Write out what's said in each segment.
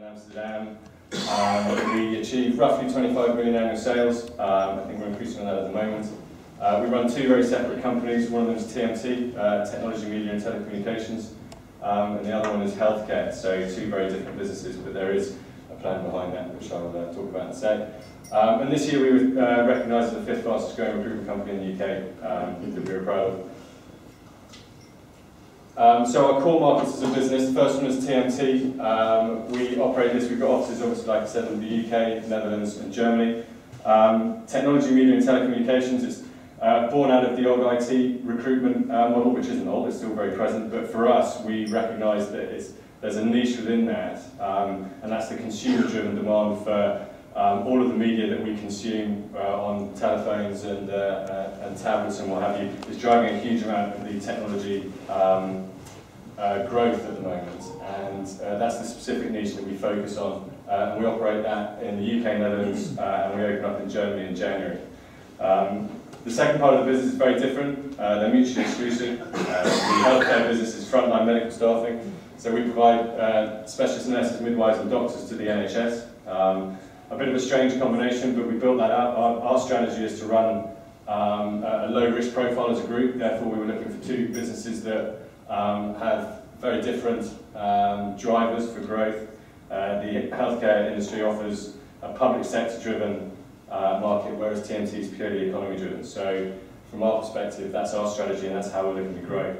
Amsterdam. We achieve roughly 25 million annual sales. I think we're increasing on that at the moment. We run two very separate companies. One of them is TMT, Technology, Media and Telecommunications, and the other one is Healthcare. So two very different businesses, but there is a plan behind that, which I'll talk about in a sec. And this year we were recognised as the 5th fastest growing recruitment company in the UK, that we were proud of. So our core markets as a business, the first one is TMT. We operate this, we've got offices obviously like I said in the UK, Netherlands and Germany. Technology, Media and Telecommunications is born out of the old IT recruitment model, which isn't old, it's still very present, but for us we recognise that there's a niche within that, and that's the consumer-driven demand for all of the media that we consume on telephones and tablets and what have you is driving a huge amount of the technology growth at the moment, and that's the specific niche that we focus on. And we operate that in the UK, Netherlands, and we open up in Germany in January. The second part of the business is very different. They're mutually exclusive. The healthcare business is frontline medical staffing, so we provide specialist nurses, midwives and doctors to the NHS. A bit of a strange combination, but we built that out. Our strategy is to run a low risk profile as a group, therefore we were looking for two businesses that have very different drivers for growth. The healthcare industry offers a public sector driven market, whereas TMT is purely economy driven. So from our perspective, that's our strategy and that's how we're looking to grow.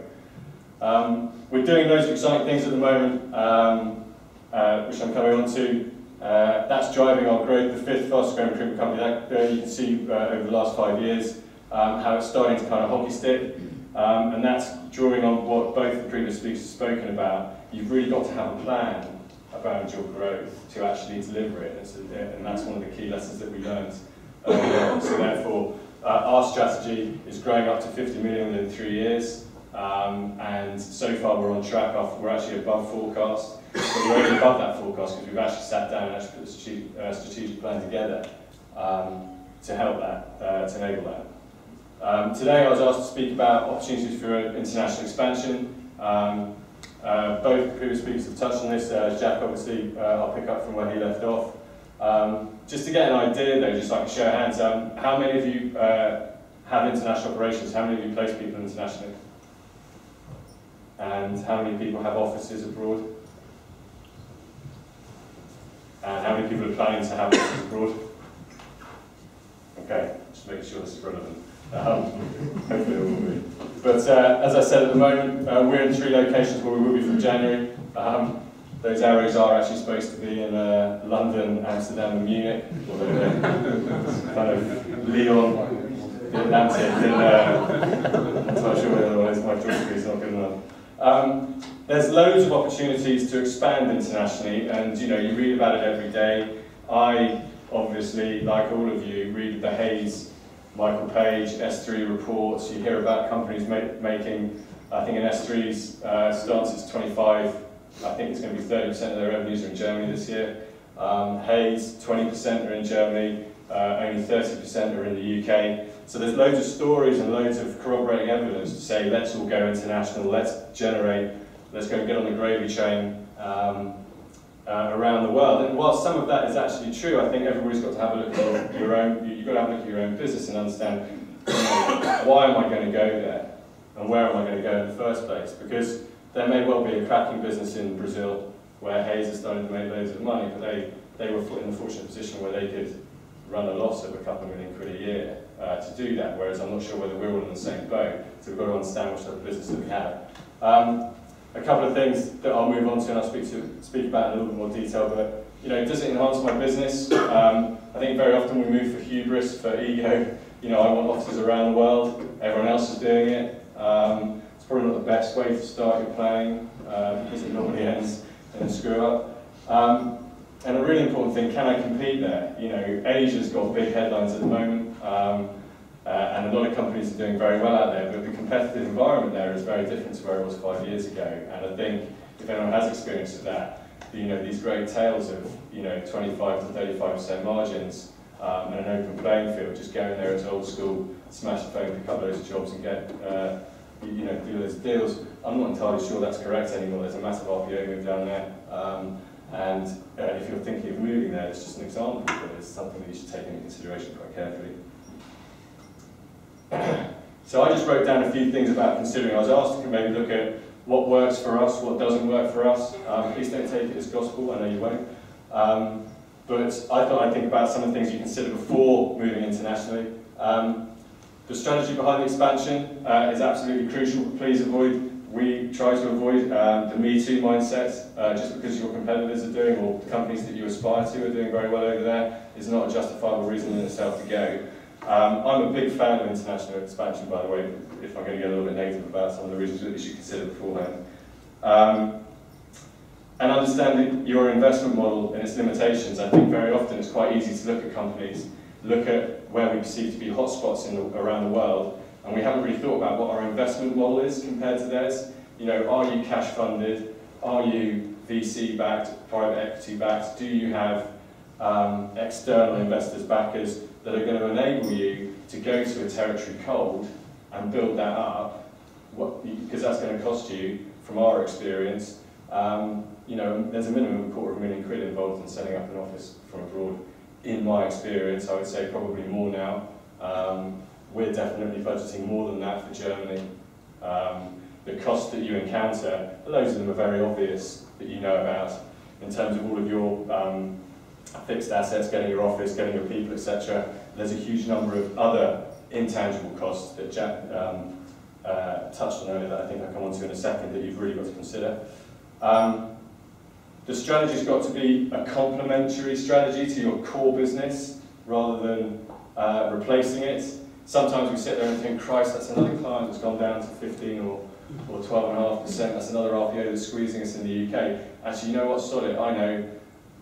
We're doing loads of exciting things at the moment, which I'm coming on to. That's driving our growth, the 5th fastest growing recruitment company. That you can see over the last 5 years how it's starting to kind of hockey stick, and that's drawing on what both the previous speakers have spoken about. You've really got to have a plan about your growth to actually deliver it, and that's one of the key lessons that we learned early on. So therefore, our strategy is growing up to 50 million within 3 years, and so far we're on track. We're actually above forecast. But we're only above that forecast because we've actually sat down and actually put a strategic plan together to help that, to enable that. Today I was asked to speak about opportunities for international expansion. Both the previous speakers have touched on this. Jack, obviously, I'll pick up from where he left off. Just to get an idea though, just like a show of hands, how many of you have international operations? How many of you place people internationally? And how many people have offices abroad? And how many people are planning to have offices abroad? Okay, just making sure this is relevant. Hopefully it will be. But as I said, at the moment, we're in 3 locations where we will be from January. Those arrows are actually supposed to be in London, Amsterdam and Munich, although they're kind of Lyon, the Atlantic, and I'm not sure whether one is, my geography is not good enough. There's loads of opportunities to expand internationally, and you read about it every day. I obviously, like all of you, read the Hays, Michael Page, S3 reports. You hear about companies making, I think in S3's stance it's 25, I think it's going to be 30% of their revenues are in Germany this year. Hays, 20% are in Germany, only 30% are in the UK. So there's loads of stories and loads of corroborating evidence to say let's all go international, let's go and get on the gravy train around the world. And while some of that is actually true, I think everybody's got to have a look at your own. You've got to have a look at your own business and understand why am I going to go there and where am I going to go in the first place? Because there may well be a cracking business in Brazil where Hays is starting to make loads of money, but they were in the fortunate position where they could run a loss of a couple of million quid a year to do that. Whereas I'm not sure whether we're all in the same boat, so we've got to understand what sort of business that we have. A couple of things that I'll move on to and I'll speak about in a little bit more detail, but does it enhance my business? I think very often we move for hubris, for ego. I want offices around the world, everyone else is doing it. It's probably not the best way to start your planning because it normally ends in a screw up. And a really important thing, can I compete there? Asia's got big headlines at the moment. And a lot of companies are doing very well out there, but the competitive environment there is very different to where it was 5 years ago. And I think if anyone has experience of that, these great tales of 25 to 35% margins and an open playing field, just go in there, it's old school, smash the phone, pick up loads of jobs and get do those deals. I'm not entirely sure that's correct anymore. There's a massive RPO move down there. And if you're thinking of moving there, it's just an example, but it's something that you should take into consideration quite carefully. So I just wrote down a few things about considering. I was asked to maybe look at what works for us, what doesn't work for us. Please don't take it as gospel, I know you won't. But I thought I'd think about some of the things you consider before moving internationally. The strategy behind the expansion is absolutely crucial. We try to avoid the Me Too mindset. Just because your competitors are doing, or the companies that you aspire to are doing very well over there, is not a justifiable reason in itself to go. I'm a big fan of international expansion, by the way, if I'm going to get a little bit negative about some of the reasons that you should consider beforehand. And understanding your investment model and its limitations. I think very often it's quite easy to look at companies, look at where we perceive to be hotspots around the world, and we haven't really thought about what our investment model is compared to theirs. You know, are you cash funded? Are you VC backed, private equity backed? Do you have external investors, backers, that are going to enable you to go to a territory cold and build that up? Because that's going to cost you, from our experience, you know, there's a minimum of £250,000 involved in setting up an office from abroad. In my experience, I would say probably more now. We're definitely budgeting more than that for Germany. The costs that you encounter, loads of them are very obvious that you know about, in terms of all of your fixed assets, getting your office, getting your people, etc. There's a huge number of other intangible costs that Jack touched on earlier that I think I'll come on to in a second that you've really got to consider. The strategy's got to be a complementary strategy to your core business rather than replacing it. Sometimes we sit there and think, Christ, that's another client that's gone down to 15 or 12.5%, that's another RPO that's squeezing us in the UK. Actually, you know what, sod it, I know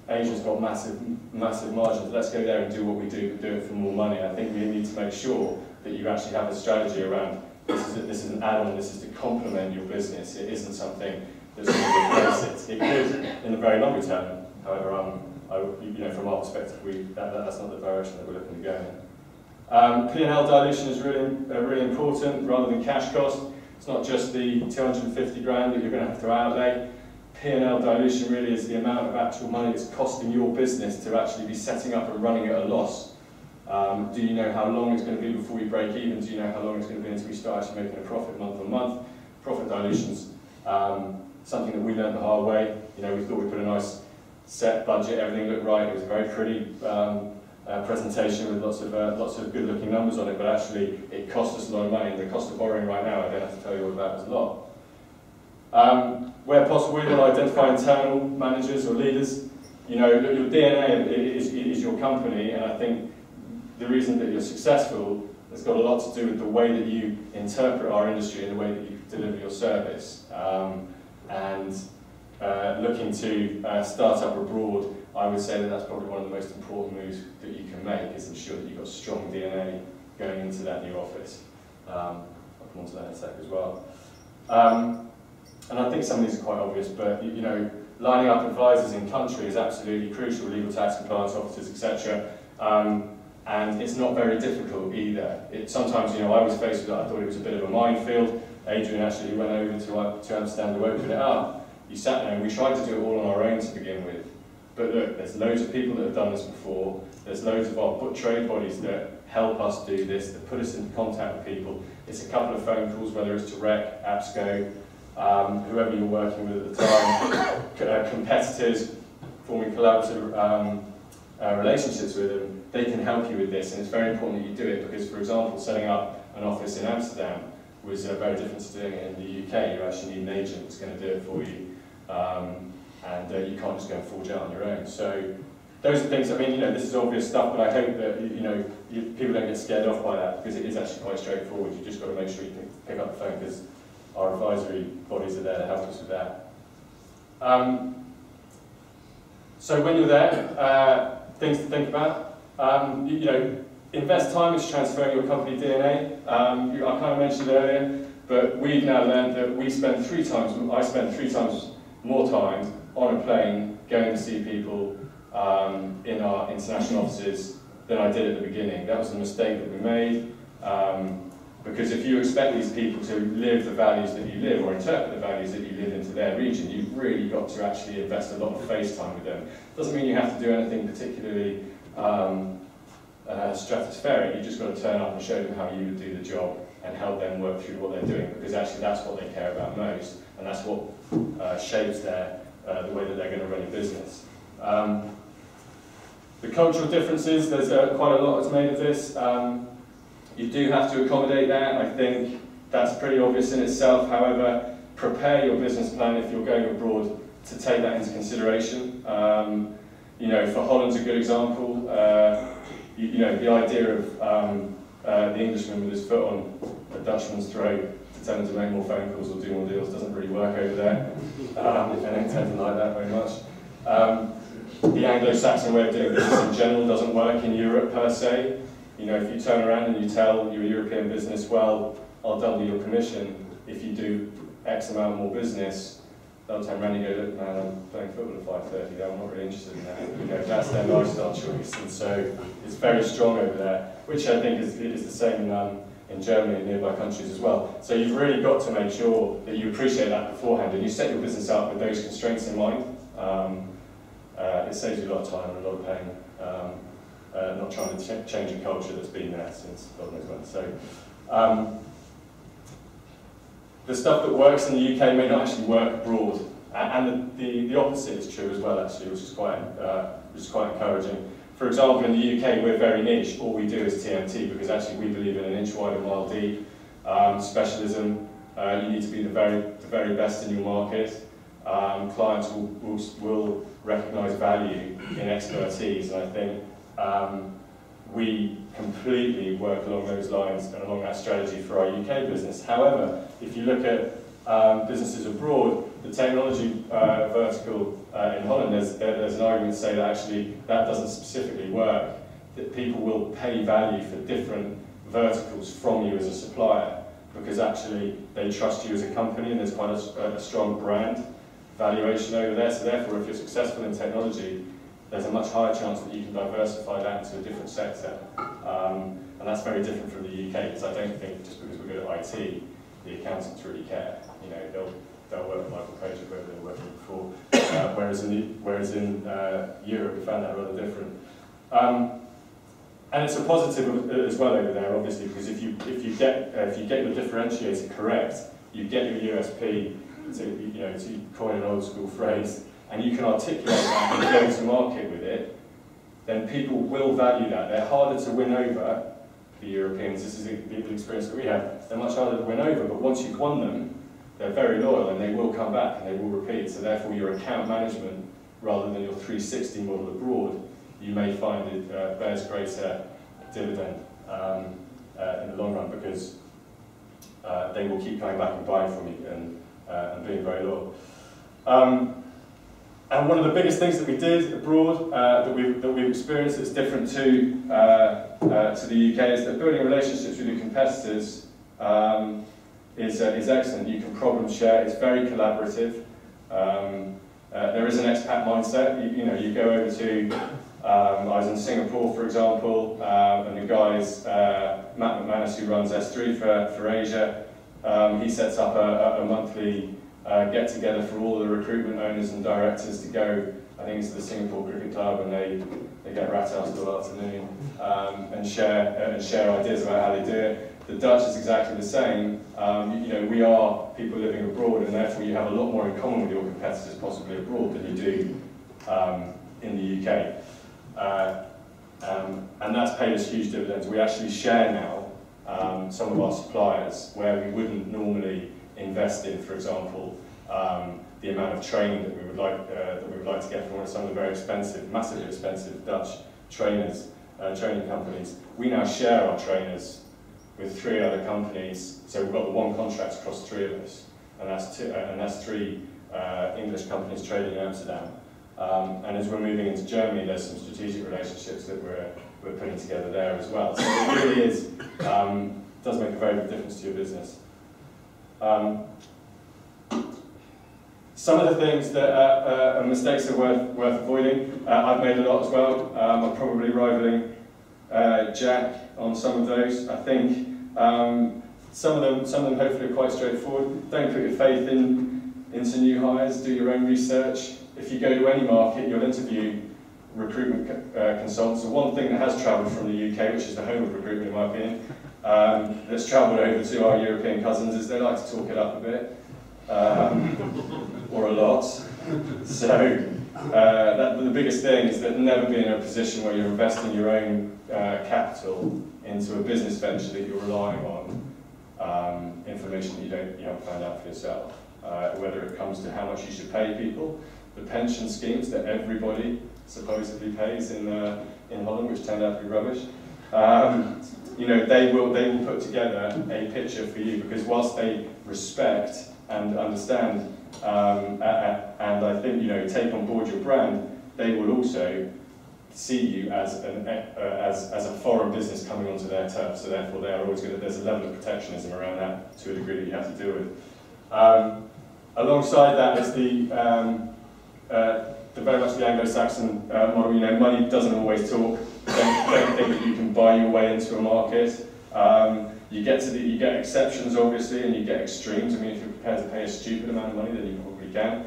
Asia's got massive margins, let's go there and do what we do, but do it for more money. I think we need to make sure that you actually have a strategy around, this is an add-on, this is to complement your business, it isn't something that's going to replace it. It could in the very longer term, however, you know, from our perspective, that's not the direction that we're looking to go in. P&L dilution is really important rather than cash cost. It's not just the 250 grand that you're going to have to outlay. P&L dilution really is the amount of actual money it's costing your business to actually be setting up and running at a loss. Do you know how long it's going to be before you break even? Do you know how long it's going to be until we start actually making a profit month on month? Profit dilution's something that we learned the hard way. You know, we thought we put a nice set budget, everything looked right. It was a very pretty presentation with lots of good-looking numbers on it, but actually it cost us a lot of money, and the cost of borrowing right now, I don't have to tell you all about, is a lot. Where possible, we will identify internal managers or leaders. You know, your DNA is your company, and I think the reason that you're successful has got a lot to do with the way that you interpret our industry and the way that you deliver your service. Looking to start up abroad, I would say that that's probably one of the most important moves that you can make, is ensure that you've got strong DNA going into that new office. I'll come on to that in a sec as well. And I think some of these are quite obvious, but you know, lining up advisors in country is absolutely crucial, legal, tax, compliance officers, etc. And it's not very difficult either. Sometimes, you know, I was faced with that, I thought it was a bit of a minefield. Adrian actually went over to Amsterdam to open it up. You sat there and we tried to do it all on our own to begin with. But look, there's loads of people that have done this before. There's loads of our trade bodies that help us do this, that put us into contact with people. It's a couple of phone calls, whether it's to REC, APSCO, whoever you're working with at the time, competitors, forming collaborative relationships with them, they can help you with this, and it's very important that you do it because, for example, setting up an office in Amsterdam was very different to doing it in the UK. You actually need an agent that's going to do it for you, and you can't just go and forge out on your own. So those are things, I mean, you know, this is obvious stuff, but I hope that, you know, people don't get scared off by that, because it is actually quite straightforward. You just got to make sure you pick up the phone, because our advisory bodies are there to help us with that. So when you're there, things to think about. You know, invest time into transferring your company DNA. I kind of mentioned earlier, but we've now learned that I spend 3 times more time on a plane going to see people in our international offices than I did at the beginning. That was a mistake that we made. Because if you expect these people to live the values that you live, or interpret the values that you live into their region, you've really got to actually invest a lot of face time with them. Doesn't mean you have to do anything particularly stratospheric. You just got to turn up and show them how you would do the job and help them work through what they're doing, because actually that's what they care about most, and that's what shapes the way that they're going to run a business. The cultural differences, there's quite a lot that's made of this. You do have to accommodate that. I think that's pretty obvious in itself. However, prepare your business plan if you're going abroad to take that into consideration. You know, for Holland's a good example. You know, the idea of the Englishman with his foot on a Dutchman's throat to tell him to make more phone calls or do more deals doesn't really work over there. They don't tend to like that very much. The Anglo-Saxon way of doing business in general doesn't work in Europe per se. You know, if you turn around and you tell your European business, well, I'll double your commission if you do X amount more business, they'll turn around and go, look, man, I'm playing football at 5:30, I'm not really interested in that. You know, that's their lifestyle choice, and so it's very strong over there, which I think is the same in Germany and nearby countries as well. So you've really got to make sure that you appreciate that beforehand, and you set your business up with those constraints in mind. It saves you a lot of time and a lot of pain. Not trying to change a culture that's been there since God knows when. So, the stuff that works in the UK may not actually work abroad, and the opposite is true as well, actually, which is quite encouraging. For example, in the UK, we're very niche. All we do is TMT, because actually we believe in an inch wide, a mile deep specialism. You need to be the very best in your market. Clients will recognise value in expertise, and I think we completely work along those lines and along that strategy for our UK business. However, if you look at businesses abroad, the technology vertical in Holland, there's an argument to say that actually that doesn't specifically work, that people will pay value for different verticals from you as a supplier, because actually they trust you as a company and there's quite a strong brand valuation over there. So therefore, if you're successful in technology, there's a much higher chance that you can diversify that into a different sector. And that's very different from the UK, because I don't think just because we're good at IT, the accountants really care. You know, they'll work with Michael Page or whoever they were working before. Whereas in Europe, we found that rather different. And it's a positive as well over there, obviously, because if you get your differentiator correct, you get your USP. To coin an old school phrase, and you can articulate that and go to market with it, then people will value that. They're harder to win over, the Europeans. This is the experience that we have. They're much harder to win over, but once you've won them, they're very loyal and they will come back and they will repeat. So therefore, your account management, rather than your 360 model abroad, you may find it bears greater dividend in the long run, because they will keep coming back and buying from you and being very loyal. And one of the biggest things that we did abroad that we've experienced that's different to the UK is that building relationships with your competitors is excellent. You can problem share. It's very collaborative. There is an expat mindset. You go over to. I was in Singapore, for example, and the guys, Matt McManus, who runs S3 for Asia, he sets up a monthly get-together for all the recruitment owners and directors to go, I think it's to the Singapore Cricket Club, and they get rat-housed all afternoon and share ideas about how they do it. The Dutch is exactly the same. We are people living abroad, and therefore you have a lot more in common with your competitors possibly abroad than you do in the UK. And that's paid us huge dividends. We actually share now some of our suppliers where we wouldn't normally invest in, for example, the amount of training that we would like to get from some of the very expensive, massively expensive Dutch trainers, training companies. We now share our trainers with 3 other companies, so we've got the one contract across 3 of us, and that's 3 English companies trading in Amsterdam. And as we're moving into Germany, there's some strategic relationships that we're putting together there as well. So it really does make a very big difference to your business. Some of the things that are mistakes are worth avoiding. I've made a lot as well. I'm probably rivaling Jack on some of those. I think Some of them hopefully are quite straightforward. Don't put your faith into new hires, do your own research. If you go to any market, you'll interview recruitment consultants. The one thing that has travelled from the UK, which is the home of recruitment in my opinion, that's travelled over to our European cousins, is they like to talk it up a bit, or a lot. So the biggest thing is that never be in a position where you're investing your own capital into a business venture that you're relying on information that you haven't found out for yourself. Whether it comes to how much you should pay people, the pension schemes that everybody supposedly pays in Holland, which turned out to be rubbish. You know, they will put together a picture for you, because whilst they respect and understand and I think, you know, take on board your brand, they will also see you as a foreign business coming onto their turf. So therefore, they are always going to. There's a level of protectionism around that to a degree that you have to deal with. Alongside that is the very much the Anglo-Saxon model. You know, money doesn't always talk. Don't think that you can buy your way into a market. You get exceptions, obviously, and you get extremes. I mean, if you're prepared to pay a stupid amount of money, then you probably can.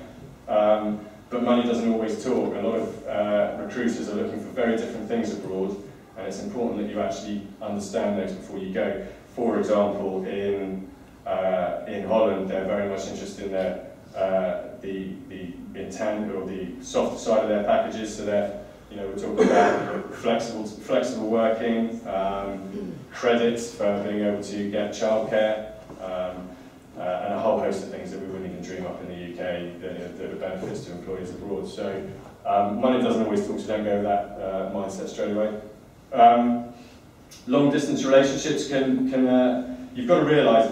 But money doesn't always talk. A lot of recruiters are looking for very different things abroad, and it's important that you actually understand those before you go. For example, in Holland, they're very much interested in the intent or the softer side of their packages. So they're, you know, we're talking about flexible working, credits for being able to get childcare, and a whole host of things that we wouldn't even dream up in the UK that are benefits to employees abroad. So money doesn't always talk, so don't go with that mindset straight away. Long distance relationships can you've got to realise,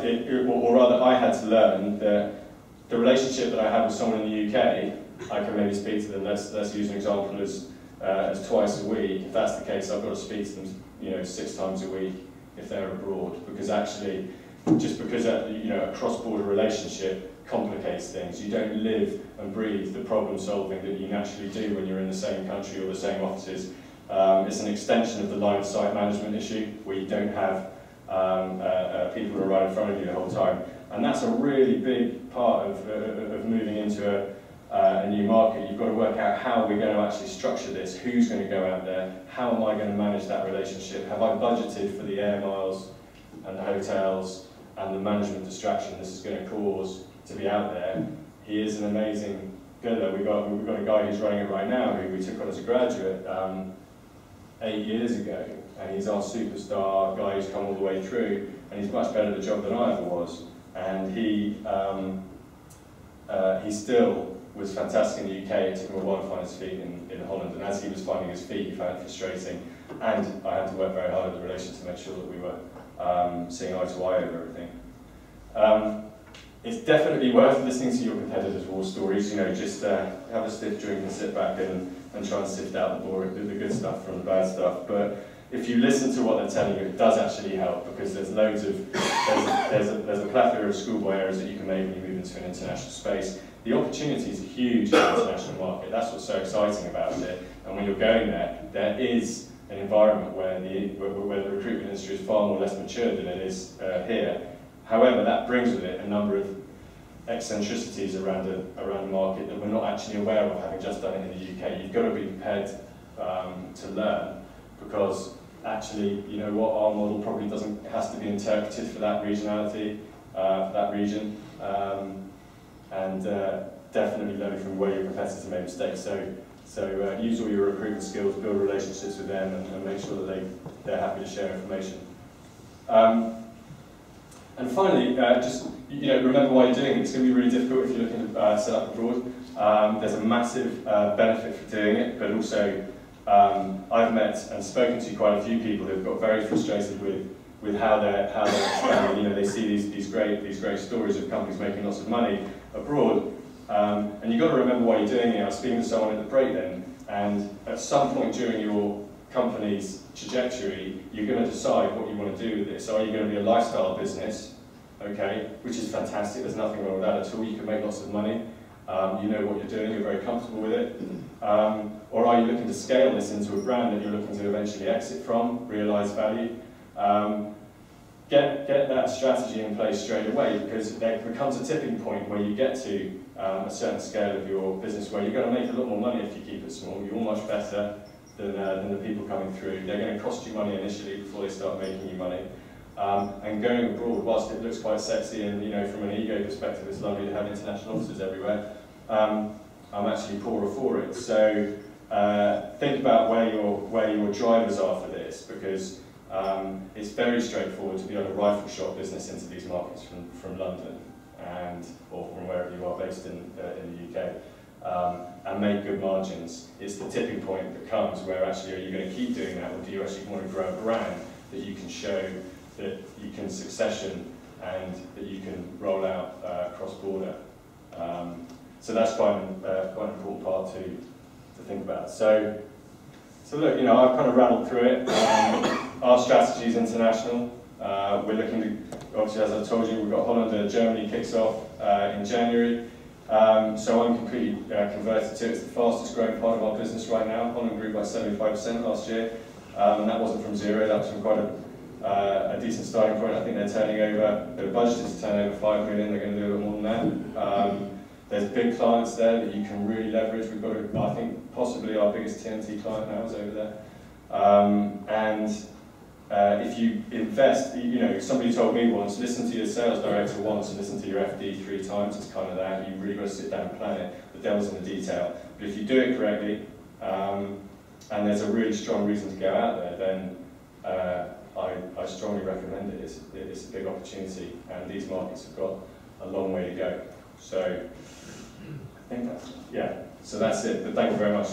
or rather I had to learn that the relationship that I had with someone in the UK, I can maybe speak to them. Let's use an example as twice a week. If that's the case, I've got to speak to them, you know, 6 times a week if they're abroad, because actually, just because you know, a cross-border relationship complicates things. You don't live and breathe the problem solving that you naturally do when you're in the same country or the same offices. It's an extension of the line of sight management issue, where you don't have people who are right in front of you the whole time. And that's a really big part of moving into a new market. You've got to work out how we're going to actually structure this, who's going to go out there, how am I going to manage that relationship, have I budgeted for the air miles and the hotels and the management distraction this is going to cause to be out there. He is an amazing biller. We've got a guy who's running it right now who we took on as a graduate 8 years ago, and he's our superstar guy who's come all the way through, and he's much better at the job than I ever was. And he still was fantastic in the UK. It took him a while to find his feet in Holland, and as he was finding his feet, he found it frustrating, and I had to work very hard at the relation to make sure that we were seeing eye to eye over everything. It's definitely worth listening to your competitors' war stories. You know, just have a stiff drink and sit back and try and sift out the good stuff from the bad stuff. But if you listen to what they're telling you, it does actually help, because there's loads of there's a plethora of schoolboy errors that you can make when you move into an international space. The opportunities are huge in the international market. That's what's so exciting about it. And when you're going there, there is an environment where the recruitment industry is far more less mature than it is here. However, that brings with it a number of eccentricities around the market that we're not actually aware of, having just done it in the UK. You've got to be prepared to learn, because actually, you know what, our model probably has to be interpreted for that regionality, for that region, and definitely learning from where your competitors made mistakes. So use all your recruitment skills, build relationships with them, and make sure that they're happy to share information. And finally, just remember why you're doing it. It's going to be really difficult if you're looking to set up abroad. There's a massive benefit for doing it, but also I've met and spoken to quite a few people who've got very frustrated with how they're expanding. You know, they see these great stories of companies making lots of money abroad, and you've got to remember why you're doing it. I was speaking to someone at the break then, and at some point during your company's trajectory, you're going to decide what you want to do with this. So are you going to be a lifestyle business, okay, which is fantastic, there's nothing wrong with that at all, you can make lots of money, you know what you're doing, you're very comfortable with it, or are you looking to scale this into a brand that you're looking to eventually exit from, realise value, get that strategy in place straight away, because there becomes a tipping point where you get to a certain scale of your business where you're going to make a lot more money if you keep it small. You're much better than the people coming through. They're going to cost you money initially before they start making you money. And going abroad, whilst it looks quite sexy and, you know, from an ego perspective it's lovely to have international offices everywhere, I'm actually poorer for it. So think about where your drivers are for this, because it's very straightforward to be able to rifle shot business into these markets from London or from wherever you are based in the UK, and make good margins. It's the tipping point that comes where actually, are you going to keep doing that, or do you actually want to grow a brand that you can show that you can succession and that you can roll out cross-border. So that's quite an important part to think about. So look, you know, I've kind of rattled through it. Our strategy is international. We're looking to, obviously, as I told you, we've got Holland, Germany kicks off in January. So I'm completely converted to it. It's the fastest growing part of our business right now. Holland grew by 75% last year, and that wasn't from zero. That was from quite a decent starting point. I think they're turning over, they're budgeted to turn over 5 million. They're going to do a little more than that. There's big clients there that you can really leverage. We've got, I think, possibly our biggest TNT client now is over there. If you invest, you know, somebody told me once, listen to your sales director once and listen to your FD 3 times. It's kind of that. You really got to sit down and plan it. The devil's in the detail. But if you do it correctly, and there's a really strong reason to go out there, then I strongly recommend it. It's a big opportunity, and these markets have got a long way to go. So I think that's, yeah. So that's it. But thank you very much.